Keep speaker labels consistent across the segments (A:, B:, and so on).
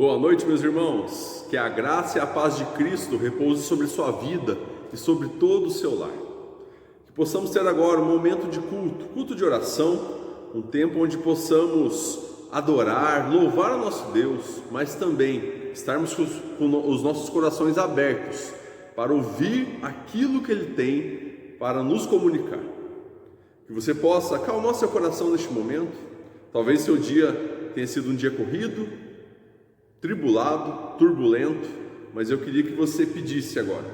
A: Boa noite, meus irmãos. Que a graça e a paz de Cristo repouse sobre sua vida e sobre todo o seu lar. Que possamos ter agora um momento de culto de oração, um tempo onde possamos adorar, louvar o nosso Deus, mas também estarmos com os nossos corações abertos para ouvir aquilo que Ele tem para nos comunicar. Que você possa acalmar seu coração neste momento. Talvez seu dia tenha sido um dia corrido, tribulado, turbulento, mas eu queria que você pedisse agora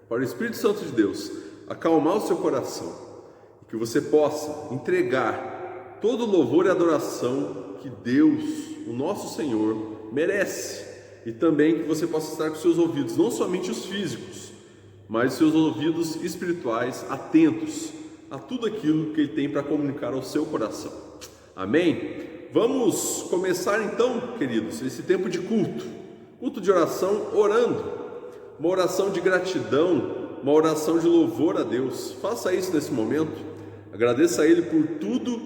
A: para o Espírito Santo de Deus acalmar o seu coração, que você possa entregar todo o louvor e adoração que Deus, o nosso Senhor, merece, e também que você possa estar com seus ouvidos, não somente os físicos, mas os seus ouvidos espirituais atentos a tudo aquilo que Ele tem para comunicar ao seu coração. Amém? Vamos começar então, queridos, esse tempo de culto de oração, orando, uma oração de gratidão, uma oração de louvor a Deus. Faça isso nesse momento, agradeça a Ele por tudo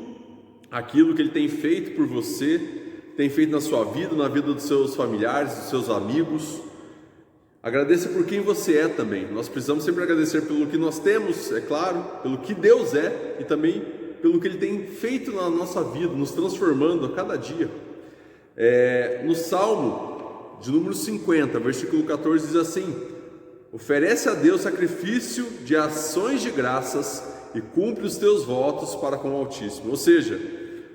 A: aquilo que Ele tem feito por você, tem feito na sua vida, na vida dos seus familiares, dos seus amigos. Agradeça por quem você é também. Nós precisamos sempre agradecer pelo que nós temos, é claro, pelo que Deus é e também pelo que Ele tem feito na nossa vida, nos transformando a cada dia. No Salmo de número 50, versículo 14, diz assim: oferece a Deus sacrifício de ações de graças e cumpre os teus votos para com o Altíssimo. Ou seja,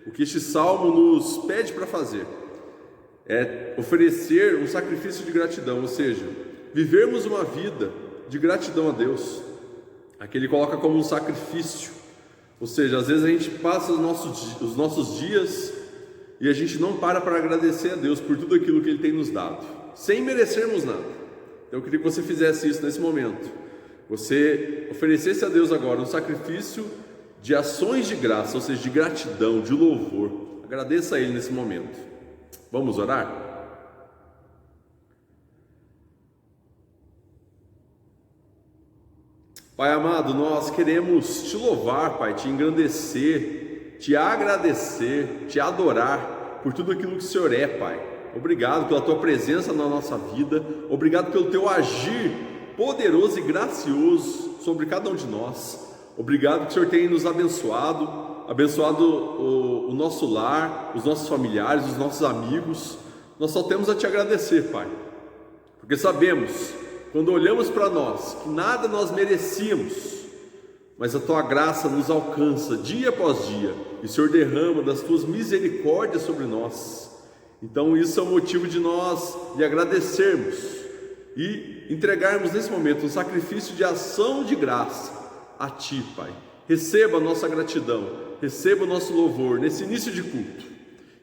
A: o que este Salmo nos pede para fazer é oferecer um sacrifício de gratidão, ou seja, vivermos uma vida de gratidão a Deus, a que Ele coloca como um sacrifício. Ou seja, às vezes a gente passa os nossos dias e a gente não para agradecer a Deus por tudo aquilo que Ele tem nos dado, sem merecermos nada. Então eu queria que você fizesse isso nesse momento. Você oferecesse a Deus agora um sacrifício de ações de graça, ou seja, de gratidão, de louvor. Agradeça a Ele nesse momento. Vamos orar? Pai amado, nós queremos Te louvar, Pai, Te engrandecer, Te agradecer, Te adorar por tudo aquilo que o Senhor é, Pai. Obrigado pela Tua presença na nossa vida, obrigado pelo Teu agir poderoso e gracioso sobre cada um de nós. Obrigado que o Senhor tem nos abençoado o nosso lar, os nossos familiares, os nossos amigos. Nós só temos a Te agradecer, Pai, porque sabemos, quando olhamos para nós, que nada nós merecíamos, mas a Tua graça nos alcança dia após dia, e o Senhor derrama das Tuas misericórdias sobre nós. Então isso é o motivo de nós lhe agradecermos e entregarmos nesse momento um sacrifício de ação de graça a Ti, Pai. Receba a nossa gratidão, receba o nosso louvor nesse início de culto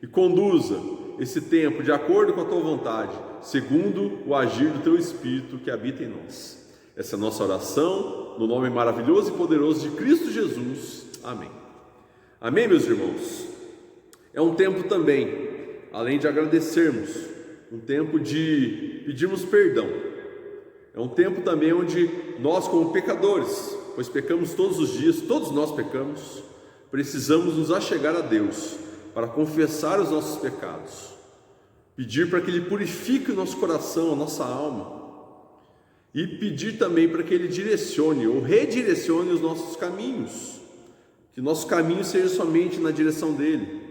A: e conduza esse tempo de acordo com a Tua vontade, segundo o agir do Teu Espírito que habita em nós. Essa é a nossa oração, no nome maravilhoso e poderoso de Cristo Jesus. Amém. Amém, meus irmãos? É um tempo também, além de agradecermos, um tempo de pedirmos perdão. É um tempo também onde nós, como pecadores, pois pecamos todos os dias, todos nós pecamos, precisamos nos achegar a Deus para confessar os nossos pecados, pedir para que Ele purifique o nosso coração, a nossa alma, e pedir também para que Ele direcione ou redirecione os nossos caminhos, que nosso caminho seja somente na direção dEle,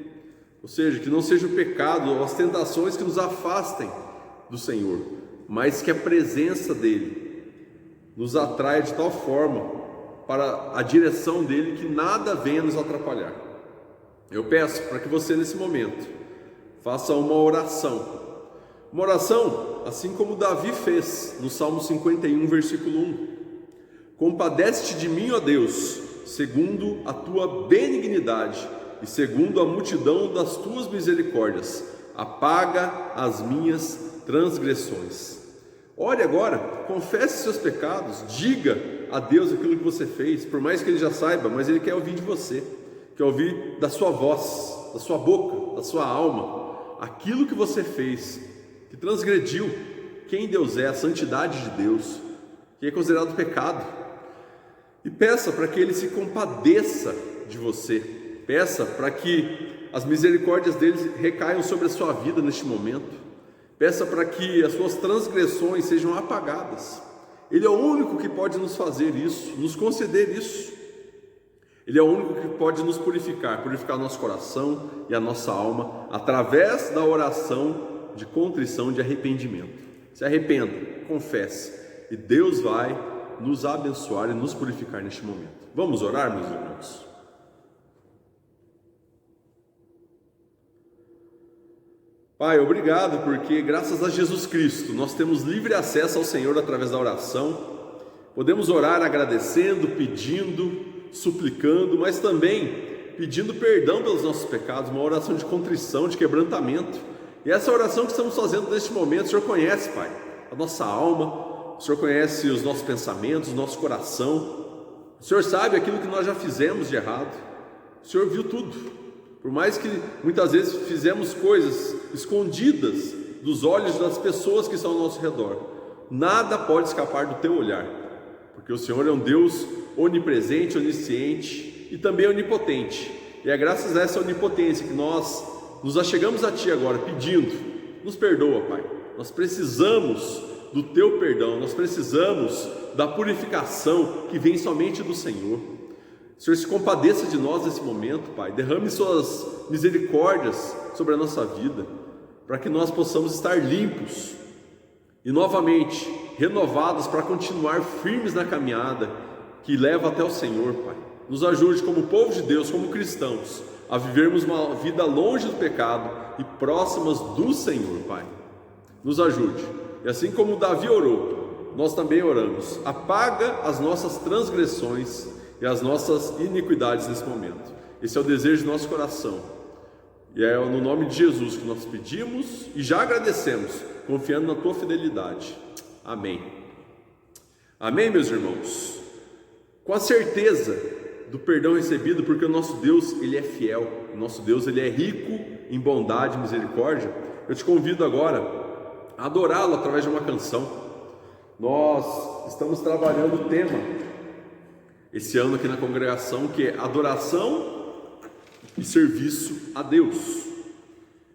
A: ou seja, que não seja o pecado ou as tentações que nos afastem do Senhor, mas que a presença dEle nos atraia de tal forma para a direção dEle que nada venha nos atrapalhar. Eu peço para que você nesse momento faça uma oração assim como Davi fez no Salmo 51, versículo 1. Compadece-te de mim, ó Deus, segundo a Tua benignidade e segundo a multidão das Tuas misericórdias, apaga as minhas transgressões. Ore agora, confesse seus pecados, diga a Deus aquilo que você fez, por mais que Ele já saiba, mas Ele quer ouvir de você, quer ouvir da sua voz, da sua boca, da sua alma, aquilo que você fez, que transgrediu quem Deus é, a santidade de Deus, que é considerado pecado. E peça para que Ele se compadeça de você, peça para que as misericórdias dele recaiam sobre a sua vida neste momento. Peça para que as suas transgressões sejam apagadas. Ele é o único que pode nos fazer isso, nos conceder isso. Ele é o único que pode nos purificar nosso coração e a nossa alma, através da oração de contrição, de arrependimento. Se arrependa, confesse, e Deus vai nos abençoar e nos purificar neste momento. Vamos orar, meus irmãos? Pai, obrigado, porque graças a Jesus Cristo nós temos livre acesso ao Senhor através da oração. Podemos orar agradecendo, pedindo, suplicando, mas também pedindo perdão pelos nossos pecados, uma oração de contrição, de quebrantamento. E essa oração que estamos fazendo neste momento, o Senhor conhece, Pai, a nossa alma, o Senhor conhece os nossos pensamentos, o nosso coração. O Senhor sabe aquilo que nós já fizemos de errado. O Senhor viu tudo. Por mais que muitas vezes fizemos coisas escondidas dos olhos das pessoas que estão ao nosso redor, nada pode escapar do teu olhar, porque o Senhor é um Deus onipresente, onisciente e também onipotente. E é graças a essa onipotência que nós nos achegamos a Ti agora, pedindo, nos perdoa, Pai. Nós precisamos do Teu perdão, nós precisamos da purificação que vem somente do Senhor. O Senhor se compadeça de nós nesse momento, Pai. Derrame suas misericórdias sobre a nossa vida, para que nós possamos estar limpos e novamente renovados para continuar firmes na caminhada que leva até o Senhor, Pai. Nos ajude como povo de Deus, como cristãos, a vivermos uma vida longe do pecado e próximas do Senhor, Pai. Nos ajude. E assim como Davi orou, nós também oramos. Apaga as nossas transgressões e as nossas iniquidades nesse momento. Esse é o desejo do nosso coração. E é no nome de Jesus que nós pedimos e já agradecemos, confiando na Tua fidelidade. Amém. Amém, meus irmãos? Com a certeza do perdão recebido, porque o nosso Deus, Ele é fiel. O nosso Deus, Ele é rico em bondade e misericórdia. Eu te convido agora a adorá-lo através de uma canção. Nós estamos trabalhando o tema esse ano aqui na congregação, que é adoração e serviço a Deus.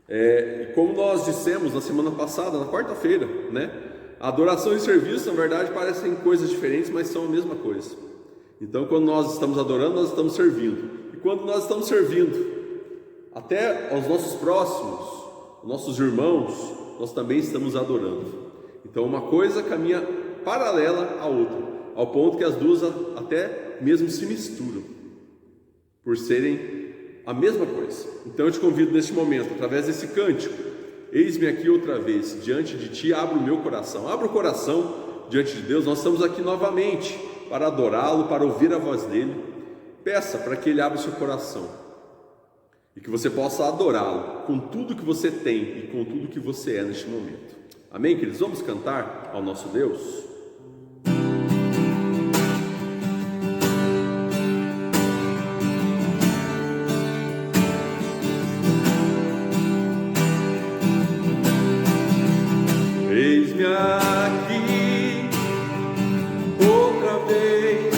A: E como nós dissemos na semana passada, na quarta-feira, né? Adoração e serviço, na verdade, parecem coisas diferentes, mas são a mesma coisa. Então, quando nós estamos adorando, nós estamos servindo. E quando nós estamos servindo, até aos nossos próximos, nossos irmãos, nós também estamos adorando. Então, uma coisa caminha paralela à outra, ao ponto que as duas até mesmo se misturam, por serem a mesma coisa. Então eu te convido neste momento, através desse cântico, eis-me aqui outra vez, diante de Ti, abro o meu coração. Abra o coração diante de Deus. Nós estamos aqui novamente para adorá-lo, para ouvir a voz dEle. Peça para que Ele abra o seu coração e que você possa adorá-lo com tudo que você tem e com tudo que você é neste momento. Amém, queridos? Vamos cantar ao nosso Deus?
B: Eis-me aqui outra vez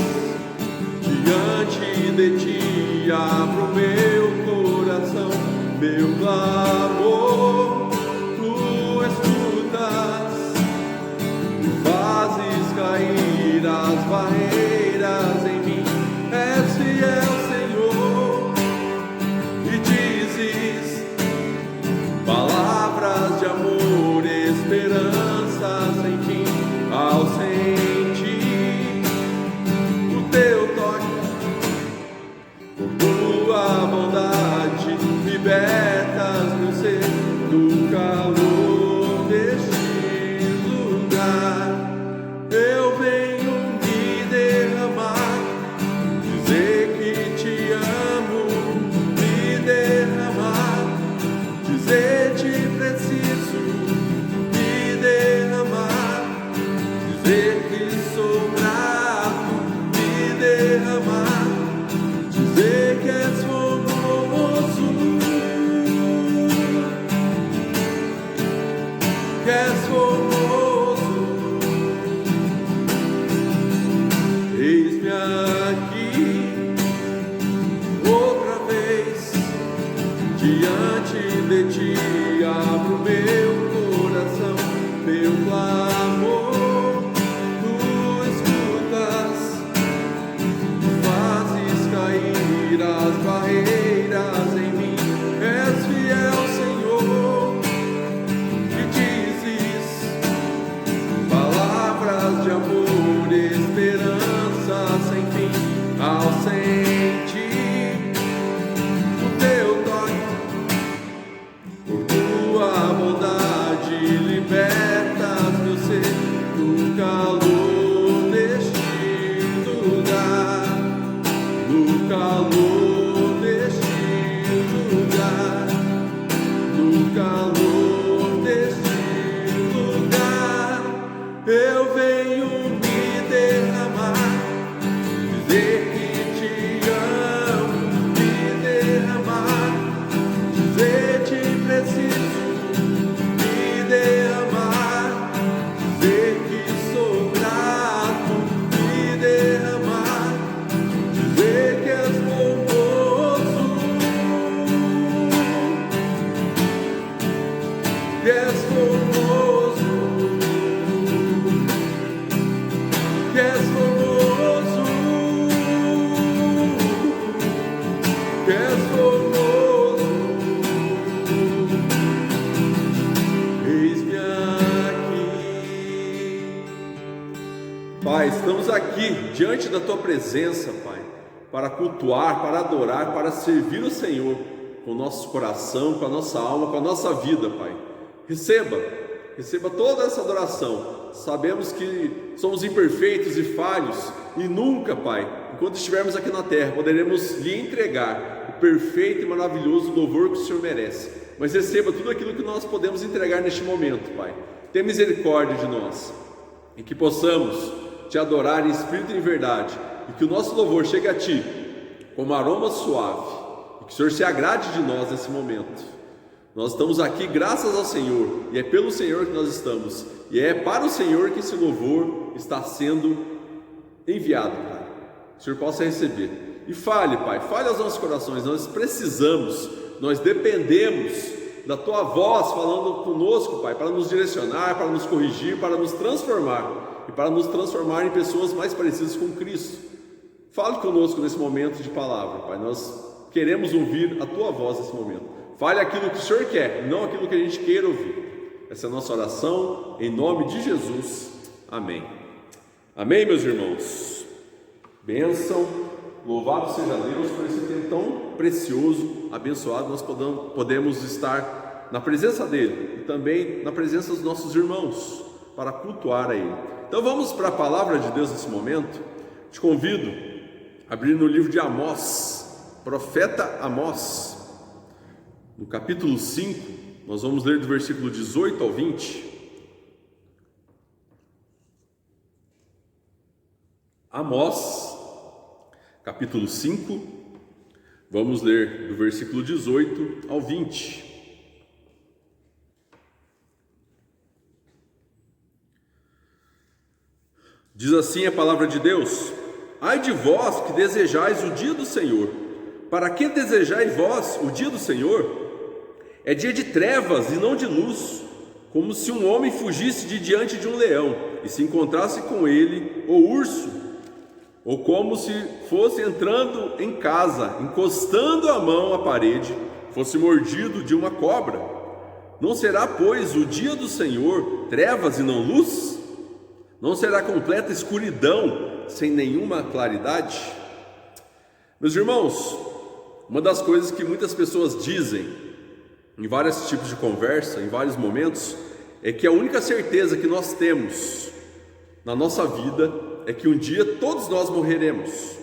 B: diante de Ti, abro meu coração, meu clamor, Tu escutas, me fazes cair as barreiras em mim, és fiel, Senhor, e dizes palavras de amor, esperanças em Ti, ao sentir o Teu toque, por Tua bondade, libertas meu ser do calor deste lugar. Eu venho me derramar, dizer que Te amo, me derramar, dizer Te preciso, me derramar, dizer que sou grato, me derramar, dizer que és formoso, que és formoso. Eis-me aqui outra vez diante de Ti, abro meu coração. que és formoso, que és formoso, que és formoso. Eis-me aqui.
A: Pai, estamos aqui diante da Tua presença, Pai, para cultuar, para adorar, para servir o Senhor com o nosso coração, com a nossa alma, com a nossa vida, Pai. Receba toda essa adoração. Sabemos que somos imperfeitos e falhos e nunca, Pai, enquanto estivermos aqui na terra, poderemos lhe entregar o perfeito e maravilhoso louvor que o Senhor merece. Mas receba tudo aquilo que nós podemos entregar neste momento, Pai. Tenha misericórdia de nós e que possamos Te adorar em espírito e em verdade, e que o nosso louvor chegue a Ti como aroma suave, e que o Senhor se agrade de nós nesse momento. Nós estamos aqui graças ao Senhor, e é pelo Senhor que nós estamos, e é para o Senhor que esse louvor está sendo enviado, Pai. Que o Senhor possa receber. E fale, Pai, fale aos nossos corações. Nós precisamos, nós dependemos da Tua voz falando conosco, Pai, para nos direcionar, para nos corrigir, para nos transformar, e para nos transformar em pessoas mais parecidas com Cristo. Fale conosco nesse momento de palavra, Pai. Nós queremos ouvir a Tua voz nesse momento. Fale aquilo que o Senhor quer, não aquilo que a gente queira ouvir. Essa é a nossa oração, em nome de Jesus. Amém. Amém, meus irmãos. Bênção, louvado seja Deus por esse tempo tão precioso, abençoado. Nós podemos estar na presença dEle e também na presença dos nossos irmãos, para cultuar a Ele. Então vamos para a palavra de Deus nesse momento. Te convido a abrir no livro de Amós, profeta Amós, no capítulo 5, nós vamos ler do versículo 18 ao 20. Amós, capítulo 5, vamos ler do versículo 18 ao 20. Diz assim a palavra de Deus: ai de vós que desejais o dia do Senhor. Para que desejais vós o dia do Senhor? É dia de trevas e não de luz, como se um homem fugisse de diante de um leão e se encontrasse com ele o urso, ou como se fosse entrando em casa, encostando a mão à parede, fosse mordido de uma cobra. Não será, pois, o dia do Senhor trevas e não luz? Não será completa escuridão sem nenhuma claridade? Meus irmãos, uma das coisas que muitas pessoas dizem em vários tipos de conversa, em vários momentos, é que a única certeza que nós temos na nossa vida é que um dia todos nós morreremos.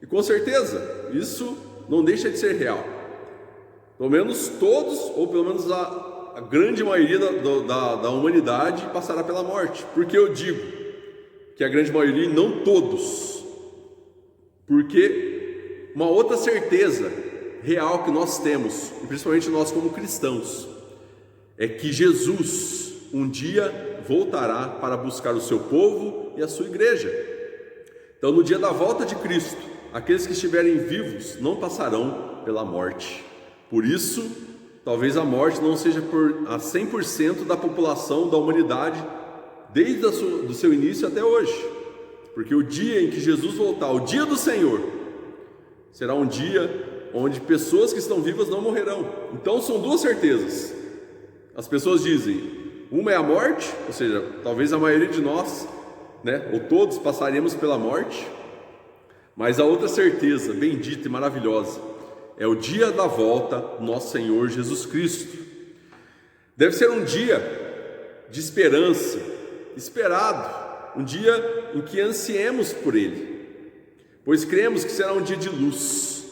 A: E com certeza, isso não deixa de ser real. Pelo menos todos, ou pelo menos a grande maioria da humanidade passará pela morte. Por que eu digo que a grande maioria e não todos? Porque uma outra certeza real que nós temos, e principalmente nós como cristãos, é que Jesus um dia voltará para buscar o seu povo e a sua igreja. Então, no dia da volta de Cristo, aqueles que estiverem vivos não passarão pela morte. Por isso, talvez a morte não seja a 100% da população da humanidade desde do seu início até hoje, porque o dia em que Jesus voltar, o dia do Senhor, será um dia onde pessoas que estão vivas não morrerão. Então são duas certezas. As pessoas dizem, uma é a morte, ou seja, talvez a maioria de nós, ou todos passaremos pela morte, mas a outra certeza, bendita e maravilhosa, é o dia da volta do nosso Senhor Jesus Cristo. Deve ser um dia de esperança, esperado, um dia em que ansiemos por Ele, pois cremos que será um dia de luz,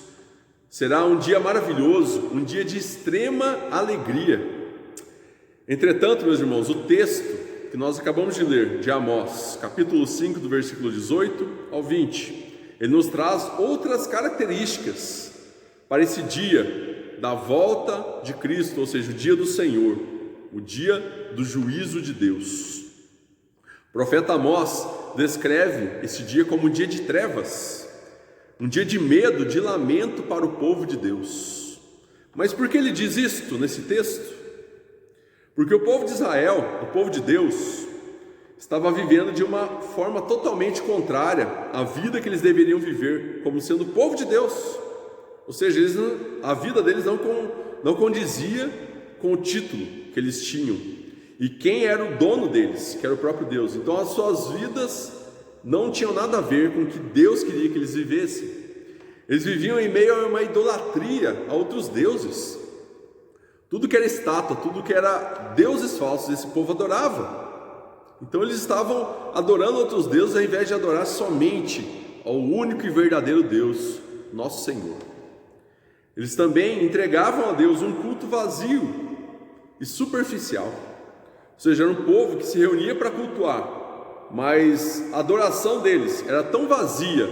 A: será um dia maravilhoso, um dia de extrema alegria. Entretanto, meus irmãos, o texto que nós acabamos de ler, de Amós, capítulo 5, do versículo 18 ao 20, ele nos traz outras características para esse dia da volta de Cristo, ou seja, o dia do Senhor, o dia do juízo de Deus. O profeta Amós descreve esse dia como um dia de trevas, um dia de medo, de lamento para o povo de Deus. Mas por que ele diz isto nesse texto? Porque o povo de Israel, o povo de Deus, estava vivendo de uma forma totalmente contrária à vida que eles deveriam viver como sendo o povo de Deus. Ou seja, a vida deles não condizia com o título que eles tinham e quem era o dono deles, que era o próprio Deus. Então as suas vidas não tinham nada a ver com o que Deus queria que eles vivessem. Eles viviam em meio a uma idolatria a outros deuses. Tudo que era estátua, tudo que era deuses falsos, esse povo adorava. Então eles estavam adorando outros deuses ao invés de adorar somente ao único e verdadeiro Deus, nosso Senhor. Eles também entregavam a Deus um culto vazio e superficial. Ou seja, era um povo que se reunia para cultuar, mas a adoração deles era tão vazia,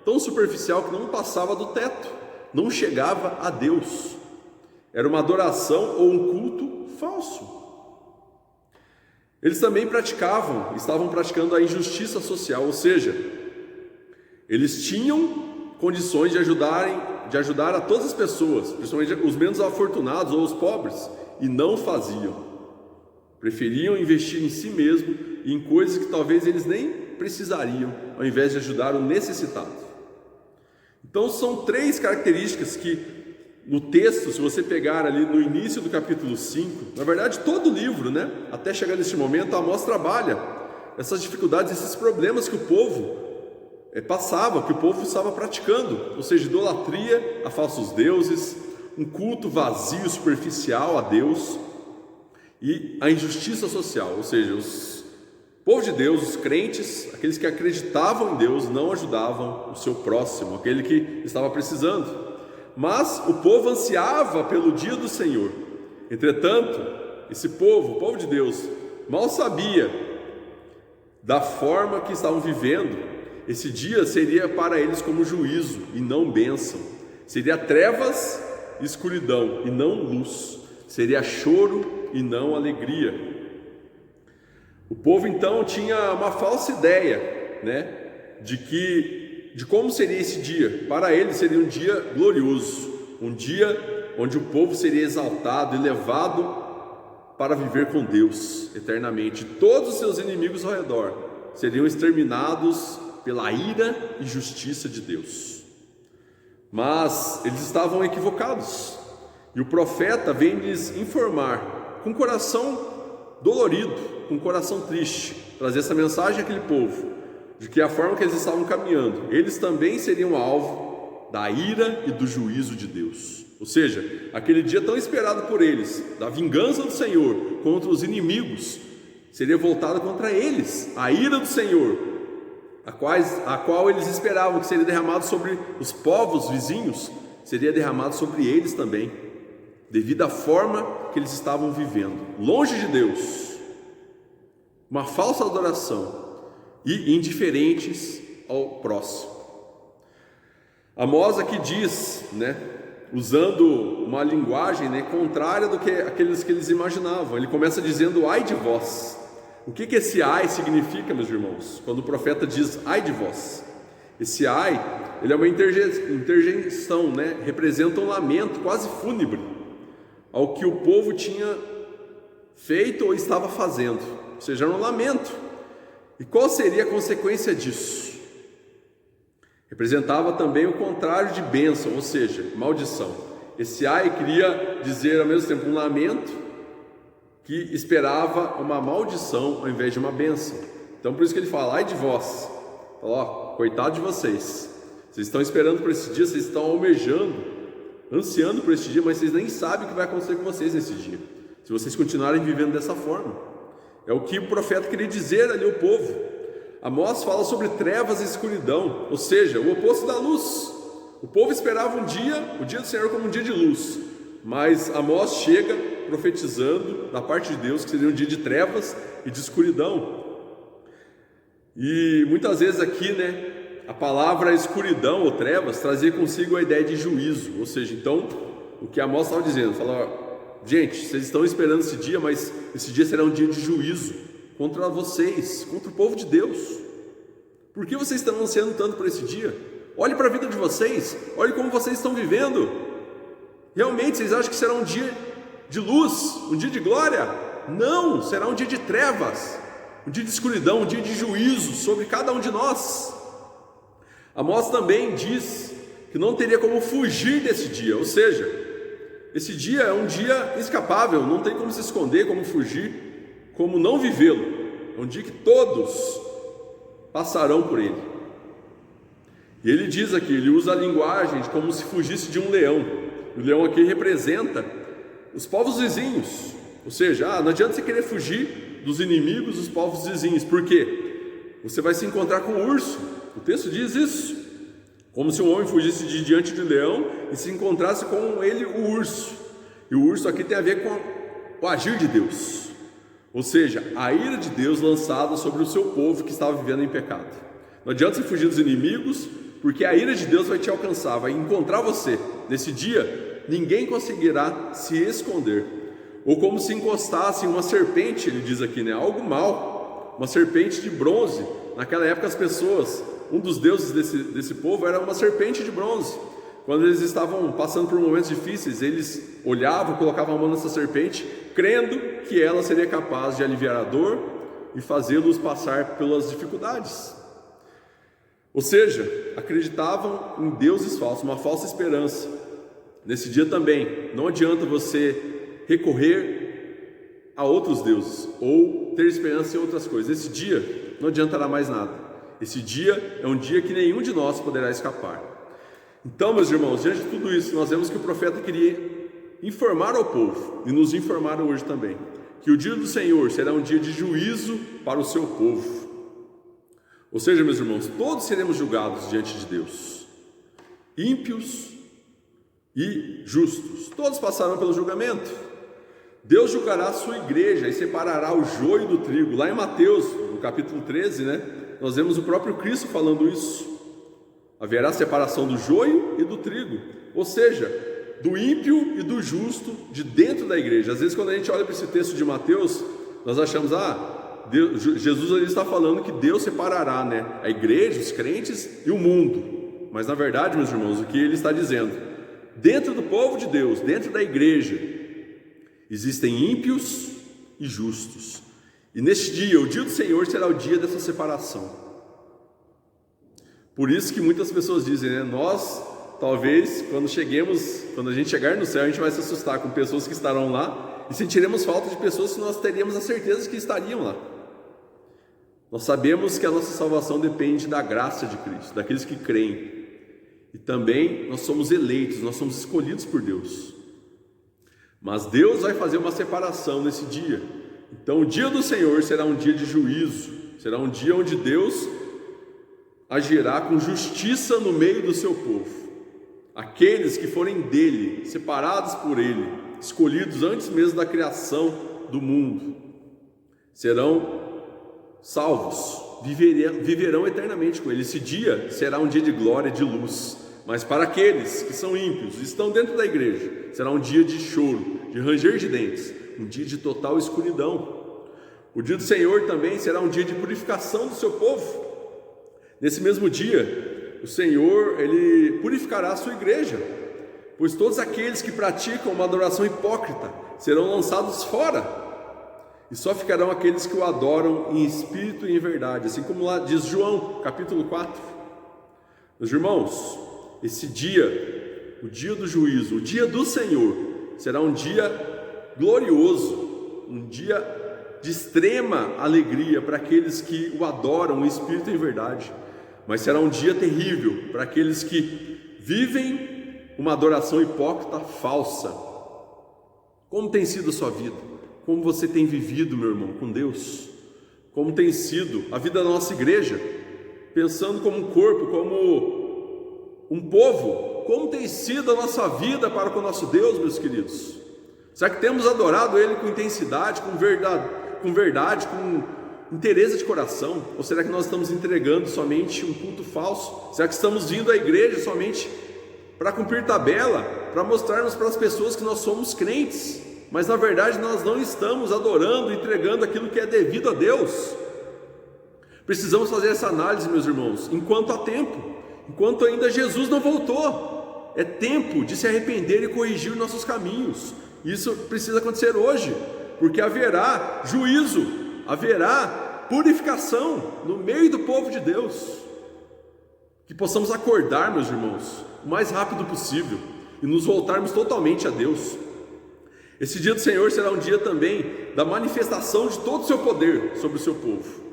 A: tão superficial, que não passava do teto, não chegava a Deus. Era uma adoração ou um culto falso. Eles também estavam praticando a injustiça social, ou seja, eles tinham condições de ajudar a todas as pessoas, principalmente os menos afortunados ou os pobres, e não faziam. Preferiam investir em si mesmo e em coisas que talvez eles nem precisariam, ao invés de ajudar o necessitado. Então são 3 características que no texto, se você pegar ali no início do capítulo 5, na verdade todo o livro, até chegar neste momento, Amós trabalha essas dificuldades, esses problemas que o povo passava, que o povo estava praticando, ou seja, idolatria a falsos deuses, um culto vazio, superficial a Deus e a injustiça social, ou seja, o povo de Deus, os crentes, aqueles que acreditavam em Deus, não ajudavam o seu próximo, aquele que estava precisando. Mas o povo ansiava pelo dia do Senhor. Entretanto, esse povo, o povo de Deus, mal sabia da forma que estavam vivendo. Esse dia seria para eles como juízo e não bênção. Seria trevas e escuridão e não luz. Seria choro e não alegria. O povo então tinha uma falsa ideia, de como seria esse dia. Para eles seria um dia glorioso, um dia onde o povo seria exaltado e levado para viver com Deus eternamente. Todos os seus inimigos ao redor seriam exterminados pela ira e justiça de Deus. Mas eles estavam equivocados, e o profeta vem lhes informar, com coração dolorido, com coração triste, trazer essa mensagem àquele povo, de que a forma que eles estavam caminhando, eles também seriam alvo da ira e do juízo de Deus. Ou seja, aquele dia tão esperado por eles, da vingança do Senhor contra os inimigos, seria voltado contra eles. A ira do Senhor, a qual eles esperavam que seria derramado sobre os povos vizinhos, seria derramado sobre eles também, devido à forma que eles estavam vivendo, longe de Deus, uma falsa adoração, e indiferentes ao próximo. Amós aqui diz, usando uma linguagem contrária do que aqueles que eles imaginavam. Ele começa dizendo: ai de vós. O que esse ai significa, meus irmãos? Quando o profeta diz ai de vós, esse ai, ele é uma interjeição, representa um lamento quase fúnebre ao que o povo tinha feito ou estava fazendo, ou seja, era um lamento. E qual seria a consequência disso? Representava também o contrário de bênção, ou seja, maldição. Esse ai queria dizer ao mesmo tempo um lamento que esperava uma maldição ao invés de uma bênção. Então por isso que ele fala: ai de vós. Fala: coitado de vocês. Vocês estão esperando por esse dia, vocês estão almejando, ansiando por esse dia, mas vocês nem sabem o que vai acontecer com vocês nesse dia, se vocês continuarem vivendo dessa forma. É o que o profeta queria dizer ali ao povo. Amós fala sobre trevas e escuridão, ou seja, o oposto da luz. O povo esperava o dia do Senhor como um dia de luz, mas Amós chega profetizando da parte de Deus que seria um dia de trevas e de escuridão. E muitas vezes aqui, a palavra escuridão ou trevas trazia consigo a ideia de juízo, ou seja, então o que Amós estava dizendo, gente, vocês estão esperando esse dia, mas esse dia será um dia de juízo contra vocês, contra o povo de Deus. Por que vocês estão ansiando tanto por esse dia? Olhe para a vida de vocês, olhe como vocês estão vivendo. Realmente vocês acham que será um dia de luz, um dia de glória? Não, será um dia de trevas, um dia de escuridão, um dia de juízo sobre cada um de nós. Amós também diz que não teria como fugir desse dia, ou seja, esse dia é um dia inescapável, não tem como se esconder, como fugir, como não vivê-lo. É um dia que todos passarão por ele. E ele diz aqui, ele usa a linguagem de como se fugisse de um leão. O leão aqui representa os povos vizinhos, ou seja, não adianta você querer fugir dos inimigos dos povos vizinhos, por quê? Você vai se encontrar com o urso, o texto diz isso, como se um homem fugisse de diante de um leão e se encontrasse com ele o urso, e o urso aqui tem a ver com o agir de Deus, ou seja, a ira de Deus lançada sobre o seu povo que estava vivendo em pecado. Não adianta você fugir dos inimigos, porque a ira de Deus vai te alcançar, vai encontrar você. Nesse dia, ninguém conseguirá se esconder. Ou como se encostasse em uma serpente, ele diz aqui, né? Algo mal, uma serpente de bronze. Naquela época as pessoas, um dos deuses desse povo era uma serpente de bronze. Quando eles estavam passando por momentos difíceis, eles olhavam, colocavam a mão nessa serpente, crendo que ela seria capaz de aliviar a dor e fazê-los passar pelas dificuldades. Ou seja, acreditavam em deuses falsos, uma falsa esperança. Nesse dia também, não adianta você recorrer a outros deuses ou ter esperança em outras coisas. Esse dia não adiantará mais nada. Esse dia é um dia que nenhum de nós poderá escapar. Então, meus irmãos, diante de tudo isso, nós vemos que o profeta queria informar ao povo, e nos informar hoje também, que o dia do Senhor será um dia de juízo para o seu povo. Ou seja, meus irmãos, todos seremos julgados diante de Deus, ímpios e justos, todos passarão pelo julgamento. Deus julgará a sua igreja e separará o joio do trigo. Lá em Mateus, no capítulo 13, nós vemos o próprio Cristo falando isso. Haverá separação do joio e do trigo, ou seja, do ímpio e do justo de dentro da igreja. Às vezes quando a gente olha para esse texto de Mateus, nós achamos, Jesus ali está falando que Deus separará, a igreja, os crentes e o mundo. Mas na verdade, meus irmãos, o que ele está dizendo? Dentro do povo de Deus, dentro da igreja, existem ímpios e justos. E neste dia, o dia do Senhor será o dia dessa separação. Por isso que muitas pessoas dizem, nós, talvez, quando a gente chegar no céu, a gente vai se assustar com pessoas que estarão lá e sentiremos falta de pessoas que nós teríamos a certeza que estariam lá. Nós sabemos que a nossa salvação depende da graça de Cristo, daqueles que creem. E também nós somos eleitos, nós somos escolhidos por Deus. Mas Deus vai fazer uma separação nesse dia. Então o dia do Senhor será um dia de juízo, será um dia onde Deus agirá com justiça no meio do seu povo. Aqueles que forem dele, separados por ele, escolhidos antes mesmo da criação do mundo, serão salvos, viverão eternamente com ele. Esse dia será um dia de glória e de luz. Mas para aqueles que são ímpios, estão dentro da igreja, será um dia de choro, de ranger de dentes, um dia de total escuridão. O dia do Senhor também será um dia de purificação do seu povo. Nesse mesmo dia, o Senhor, ele purificará a sua igreja, pois todos aqueles que praticam uma adoração hipócrita serão lançados fora, e só ficarão aqueles que o adoram em espírito e em verdade, assim como lá diz João, capítulo 4. Meus irmãos, esse dia, o dia do juízo, o dia do Senhor, será um dia glorioso, um dia de extrema alegria para aqueles que o adoram em espírito e em verdade. Mas será um dia terrível para aqueles que vivem uma adoração hipócrita falsa. Como tem sido a sua vida? Como você tem vivido, meu irmão, com Deus? Como tem sido a vida da nossa igreja? Pensando como um corpo, como um povo, como tem sido a nossa vida para com o nosso Deus, meus queridos? Será que temos adorado Ele com intensidade, com verdade, com interesse de coração? Ou será que nós estamos entregando somente um culto falso? Será que estamos vindo à igreja somente para cumprir tabela, para mostrarmos para as pessoas que nós somos crentes, mas na verdade nós não estamos adorando, entregando aquilo que é devido a Deus? Precisamos fazer essa análise, meus irmãos, enquanto há tempo, enquanto ainda Jesus não voltou. É tempo de se arrepender e corrigir nossos caminhos. Isso precisa acontecer hoje, porque haverá juízo, haverá purificação no meio do povo de Deus. Que possamos acordar, meus irmãos, o mais rápido possível e nos voltarmos totalmente a Deus. Esse dia do Senhor será um dia também da manifestação de todo o seu poder sobre o seu povo.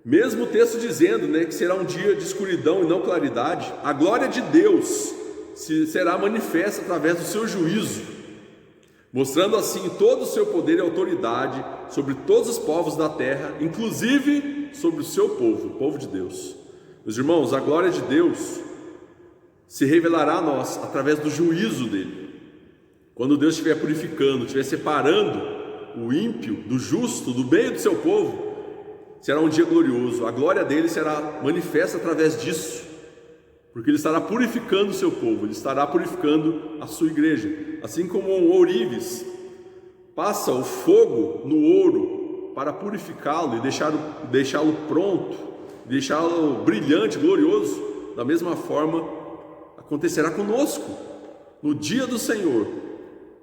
A: Mesmo o texto dizendo, que será um dia de escuridão e não claridade, a glória de Deus será manifesta através do seu juízo, mostrando assim todo o seu poder e autoridade sobre todos os povos da terra, inclusive sobre o seu povo, o povo de Deus. Meus irmãos, a glória de Deus se revelará a nós através do juízo dele. Quando Deus estiver purificando, estiver separando o ímpio do justo, do bem do seu povo, será um dia glorioso. A glória dele será manifesta através disso, porque ele estará purificando o seu povo, ele estará purificando a sua igreja. Assim como um ourives passa o fogo no ouro para purificá-lo e deixá-lo pronto, deixá-lo brilhante, glorioso, da mesma forma acontecerá conosco. No dia do Senhor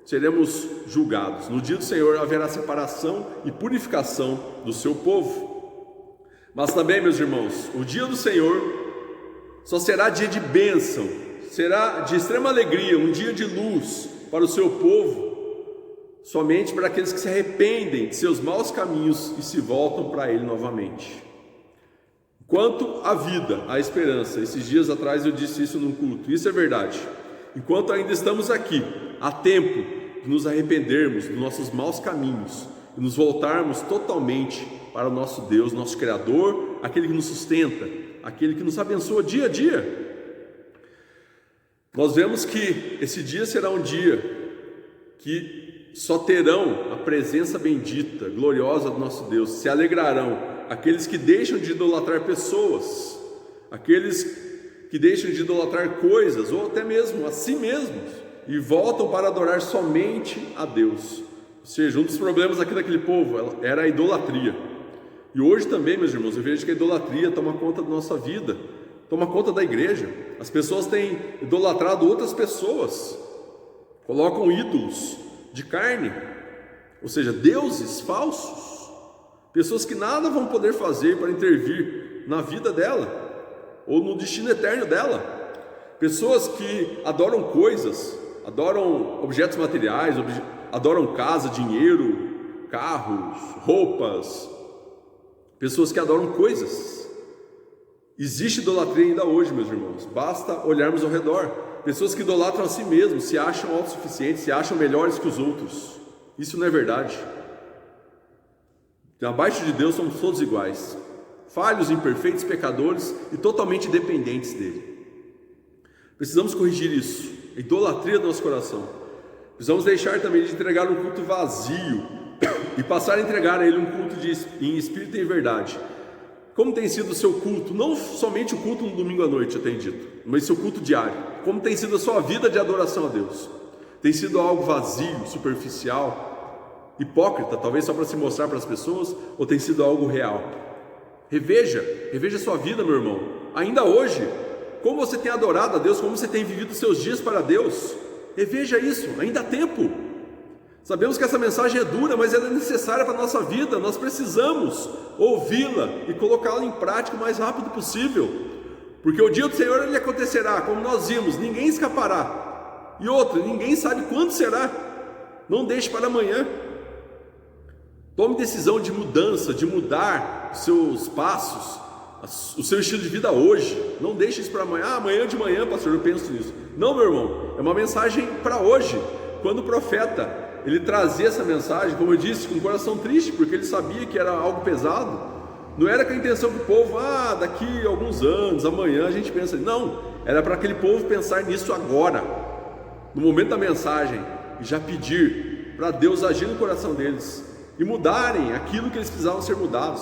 A: seremos julgados. No dia do Senhor haverá separação e purificação do seu povo. Mas também, meus irmãos, o dia do Senhor só será dia de bênção, será de extrema alegria, um dia de luz para o seu povo, somente para aqueles que se arrependem de seus maus caminhos e se voltam para Ele novamente. Quanto à vida, à esperança, esses dias atrás eu disse isso num culto, isso é verdade. Enquanto ainda estamos aqui, há tempo de nos arrependermos dos nossos maus caminhos e nos voltarmos totalmente para o nosso Deus, nosso Criador, aquele que nos sustenta, aquele que nos abençoa dia a dia. Nós vemos que esse dia será um dia que só terão a presença bendita, gloriosa do nosso Deus, se alegrarão aqueles que deixam de idolatrar pessoas, aqueles que deixam de idolatrar coisas, ou até mesmo a si mesmos, e voltam para adorar somente a Deus. Ou seja, um dos problemas aqui daquele povo era a idolatria. E hoje também, meus irmãos, eu vejo que a idolatria toma conta da nossa vida, toma conta da igreja. As pessoas têm idolatrado outras pessoas, colocam ídolos de carne, ou seja, deuses falsos, pessoas que nada vão poder fazer para intervir na vida dela ou no destino eterno dela. Pessoas que adoram coisas, adoram objetos materiais, adoram casa, dinheiro, carros, roupas. Pessoas que adoram coisas. Existe idolatria ainda hoje, meus irmãos, basta olharmos ao redor. Pessoas que idolatram a si mesmos, se acham autossuficientes, se acham melhores que os outros. Isso não é verdade. Abaixo de Deus somos todos iguais, falhos, imperfeitos, pecadores e totalmente dependentes dele. Precisamos corrigir isso, a idolatria do nosso coração. Precisamos deixar também de entregar um culto vazio e passar a entregar a Ele um culto em espírito e em verdade. Como tem sido o seu culto? Não somente o culto no domingo à noite, eu tenho dito, mas seu culto diário. Como tem sido a sua vida de adoração a Deus? Tem sido algo vazio, superficial, hipócrita, talvez só para se mostrar para as pessoas, ou tem sido algo real? Reveja a sua vida, meu irmão, ainda hoje, como você tem adorado a Deus, como você tem vivido os seus dias para Deus. Reveja isso, ainda há tempo. Sabemos que essa mensagem é dura, mas ela é necessária para a nossa vida. Nós precisamos ouvi-la e colocá-la em prática o mais rápido possível, porque o dia do Senhor ele acontecerá, como nós vimos, ninguém escapará. E outra, ninguém sabe quando será. Não deixe para amanhã. Tome decisão de mudança, de mudar os seus passos, o seu estilo de vida hoje. Não deixe isso para amanhã. Amanhã de manhã, pastor, eu penso nisso. Não, meu irmão, é uma mensagem para hoje. Quando o profeta ele trazia essa mensagem, como eu disse, com o coração triste, porque ele sabia que era algo pesado. Não era com a intenção que o povo, daqui a alguns anos, amanhã a gente pensa. Não, era para aquele povo pensar nisso agora, no momento da mensagem, e já pedir para Deus agir no coração deles e mudarem aquilo que eles precisavam ser mudados.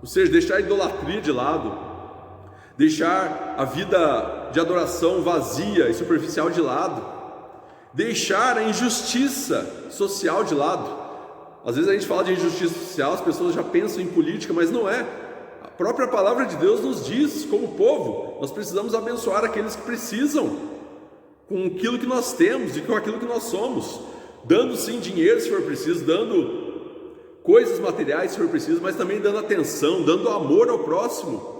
A: Ou seja, deixar a idolatria de lado, deixar a vida de adoração vazia e superficial de lado, deixar a injustiça social de lado. Às vezes a gente fala de injustiça social, as pessoas já pensam em política, mas não é. A própria palavra de Deus nos diz, como povo, nós precisamos abençoar aqueles que precisam, com aquilo que nós temos e com aquilo que nós somos, dando sim dinheiro se for preciso, dando coisas materiais se for preciso, mas também dando atenção, dando amor ao próximo.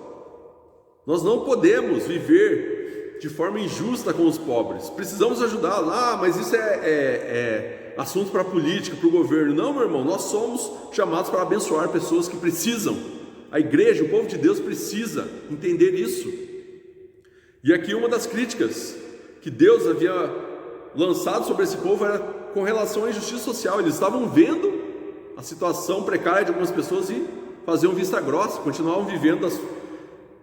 A: Nós não podemos viver de forma injusta com os pobres. Precisamos ajudá-los. Mas isso é assunto para a política, para o governo. Não, meu irmão, nós somos chamados para abençoar pessoas que precisam. A igreja, o povo de Deus precisa entender isso. E aqui uma das críticas que Deus havia lançado sobre esse povo era com relação à injustiça social. Eles estavam vendo a situação precária de algumas pessoas e faziam vista grossa, continuavam vivendo,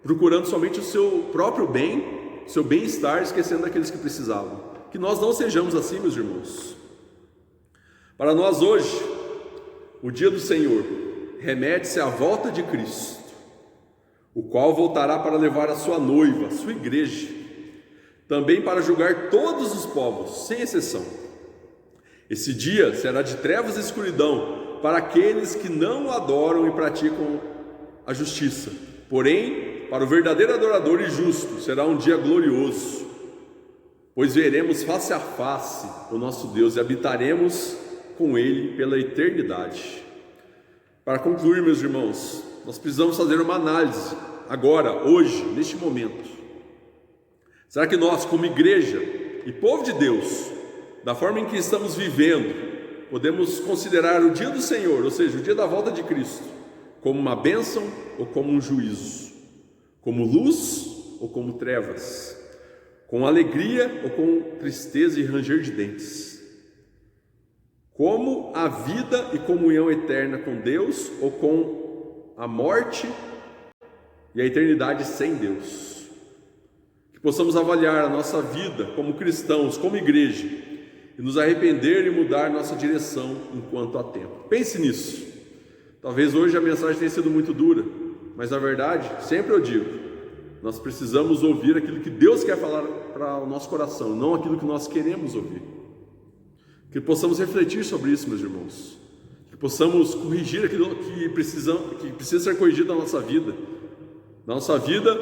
A: procurando somente o seu próprio bem, seu bem-estar, esquecendo daqueles que precisavam. Que nós não sejamos assim, meus irmãos. Para nós hoje, o dia do Senhor remete-se à volta de Cristo, o qual voltará para levar a sua noiva, a sua igreja, também para julgar todos os povos, sem exceção. Esse dia será de trevas e escuridão para aqueles que não o adoram e praticam a justiça. Porém, para o verdadeiro adorador e justo, será um dia glorioso, pois veremos face a face o nosso Deus e habitaremos com Ele pela eternidade. Para concluir, meus irmãos, nós precisamos fazer uma análise agora, hoje, neste momento. Será que nós, como igreja e povo de Deus, da forma em que estamos vivendo, podemos considerar o dia do Senhor, ou seja, o dia da volta de Cristo, como uma bênção ou como um juízo? Como luz ou como trevas? Com alegria ou com tristeza e ranger de dentes? Como a vida e comunhão eterna com Deus ou com a morte e a eternidade sem Deus? Que possamos avaliar a nossa vida como cristãos, como igreja, e nos arrepender e mudar nossa direção enquanto há tempo. Pense nisso. Talvez hoje a mensagem tenha sido muito dura, mas na verdade, sempre eu digo, nós precisamos ouvir aquilo que Deus quer falar para o nosso coração, não aquilo que nós queremos ouvir. Que possamos refletir sobre isso, meus irmãos. Que possamos corrigir aquilo que precisa ser corrigido na nossa vida. Na nossa vida,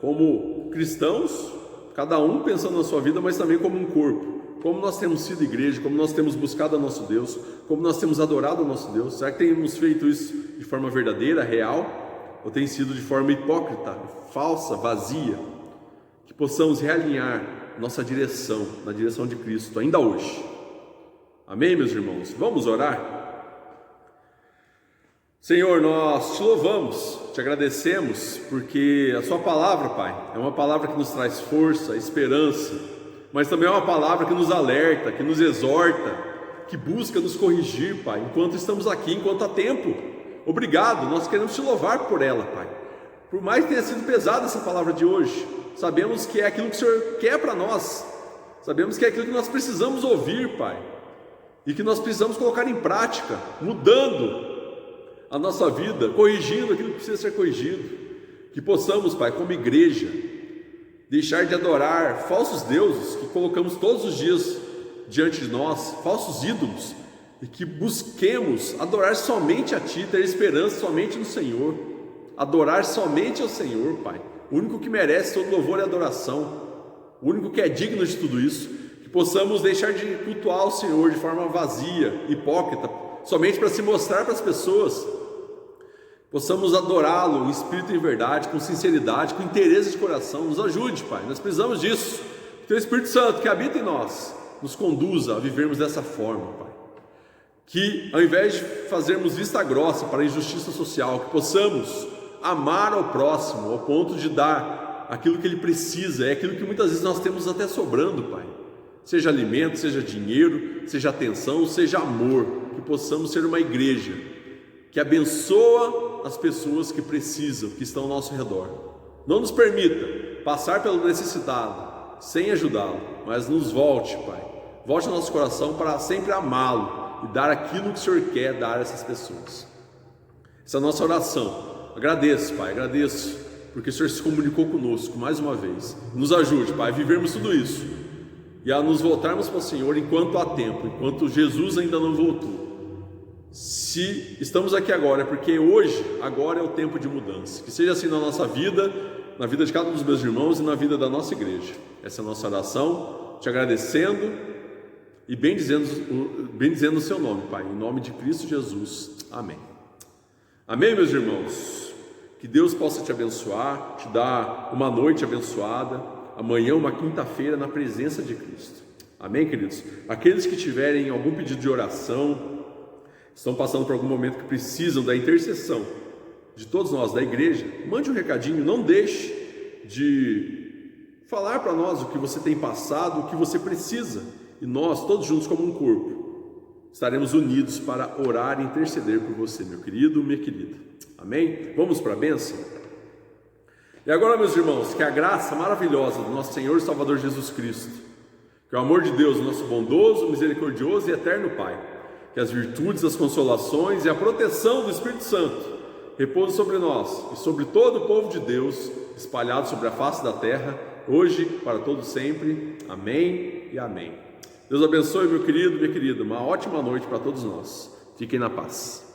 A: como cristãos, cada um pensando na sua vida, mas também como um corpo. Como nós temos sido igreja, como nós temos buscado a nosso Deus, como nós temos adorado a nosso Deus. Será que temos feito isso de forma verdadeira, real? Ou tem sido de forma hipócrita, falsa, vazia? Que possamos realinhar nossa direção, na direção de Cristo, ainda hoje. Amém, meus irmãos? Vamos orar? Senhor, nós te louvamos, te agradecemos, porque a sua palavra, Pai, é uma palavra que nos traz força, esperança, mas também é uma palavra que nos alerta, que nos exorta, que busca nos corrigir, Pai, enquanto estamos aqui, enquanto há tempo. Obrigado, nós queremos te louvar por ela, Pai. Por mais que tenha sido pesada essa palavra de hoje, sabemos que é aquilo que o Senhor quer para nós, sabemos que é aquilo que nós precisamos ouvir, Pai, e que nós precisamos colocar em prática, mudando a nossa vida, corrigindo aquilo que precisa ser corrigido. Que possamos, Pai, como igreja, deixar de adorar falsos deuses que colocamos todos os dias diante de nós, falsos ídolos, e que busquemos adorar somente a Ti, ter esperança somente no Senhor, adorar somente ao Senhor, Pai, o único que merece todo louvor e adoração, o único que é digno de tudo isso. Que possamos deixar de cultuar o Senhor de forma vazia, hipócrita, somente para se mostrar para as pessoas. Possamos adorá-lo em espírito e em verdade, com sinceridade, com interesse de coração. Nos ajude, Pai, nós precisamos disso. Que o Espírito Santo que habita em nós nos conduza a vivermos dessa forma, Pai. Que ao invés de fazermos vista grossa para a injustiça social, que possamos amar ao próximo ao ponto de dar aquilo que ele precisa, é aquilo que muitas vezes nós temos até sobrando, Pai. Seja alimento, seja dinheiro, seja atenção, seja amor. Que possamos ser uma igreja que abençoa as pessoas que precisam, que estão ao nosso redor. Não nos permita passar pelo necessitado sem ajudá-lo, mas nos volte, Pai. Volte ao nosso coração para sempre amá-lo e dar aquilo que o Senhor quer dar a essas pessoas. Essa é a nossa oração. Agradeço, Pai, agradeço, porque o Senhor se comunicou conosco mais uma vez. Nos ajude, Pai, a vivermos tudo isso e a nos voltarmos para o Senhor enquanto há tempo, enquanto Jesus ainda não voltou. Se estamos aqui agora, é porque hoje, agora é o tempo de mudança. Que seja assim na nossa vida, na vida de cada um dos meus irmãos e na vida da nossa igreja. Essa é a nossa oração, te agradecendo e bendizendo o seu nome, Pai, em nome de Cristo Jesus. Amém. Amém, meus irmãos? Que Deus possa te abençoar, te dar uma noite abençoada, amanhã uma quinta-feira na presença de Cristo. Amém, queridos? Aqueles que tiverem algum pedido de oração, estão passando por algum momento que precisam da intercessão de todos nós, da igreja, mande um recadinho, não deixe de falar para nós o que você tem passado, o que você precisa, e nós, todos juntos como um corpo, estaremos unidos para orar e interceder por você, meu querido, minha querida. Amém? Vamos para a bênção? E agora, meus irmãos, que a graça maravilhosa do nosso Senhor e Salvador Jesus Cristo, que o amor de Deus, nosso bondoso, misericordioso e eterno Pai, que as virtudes, as consolações e a proteção do Espírito Santo repousem sobre nós e sobre todo o povo de Deus, espalhado sobre a face da terra, hoje, para todo sempre. Amém e amém. Deus abençoe, meu querido, minha querida. Uma ótima noite para todos nós. Fiquem na paz.